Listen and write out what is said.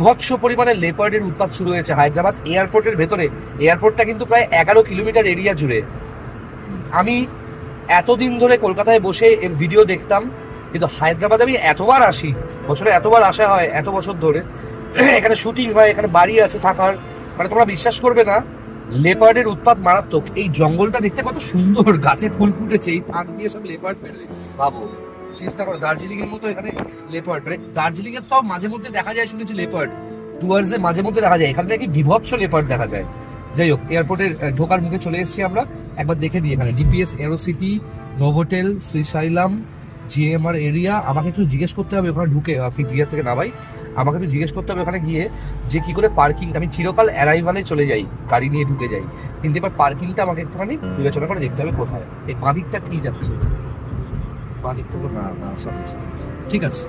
বিভৎস পরিমাণে লেপার্ডের উৎপাত শুরু হয়েছে হায়দ্রাবাদ এয়ারপোর্টের ভেতরে। এয়ারপোর্টটা কিন্তু প্রায় 11 কিলোমিটার এরিয়া জুড়ে। আমি এতদিন ধরে কলকাতায় বসে এর ভিডিও দেখতাম, কিন্তু হায়দ্রাবাদে আমি এতবার আসি, বছরে এতবার আসা হয় এত বছর ধরে, এখানে শুটিং হয়, এখানে বাড়ি আছে থাকার, মানে তোমরা বিশ্বাস করবে না, লেপার্ডের উৎপাত মারাত্মক। এই জঙ্গলটা দেখতে কত সুন্দর, গাছে ফুল ফুটেছে, এই ফাঁক দিয়ে সব লেপার্ড বেরোয়। ভাবো, চিন্তা করো, দার্জিলিং এর মতো এখানে লেপার্ড, মানে দার্জিলিং এর তো মাঝে মধ্যে দেখা যায় শুনেছি লেপার্ড, ডুয়ার্সে মাঝে মধ্যে দেখা যায়, এখানে নাকি বিভৎস লেপার্ড দেখা যায়। যাই হোক, এয়ারপোর্টের ঢোকার মুখে চলে এসেছি আমরা, একবার দেখে দিই এখানে ডিপিএস এরো city, Novotel, Srisailam, GMR area. আমাকে একটু জিজ্ঞেস করতে হবে ওখানে ঢুকে, গিয়ার থেকে নামাই, আমাকে একটু জিজ্ঞেস করতে হবে ওখানে গিয়ে যে কি করে পার্কিং। আমি চিরকাল অ্যারাইভালে চলে যাই, গাড়ি নিয়ে ঢুকে যাই, কিন্তু এবার পার্কিংটা আমাকে একটুখানি বিবেচনা করে দেখতে হবে কোথায়। এই বাঁ দিকটা কি যাচ্ছে, বাঁ দিকটা তো না, ঠিক আছে।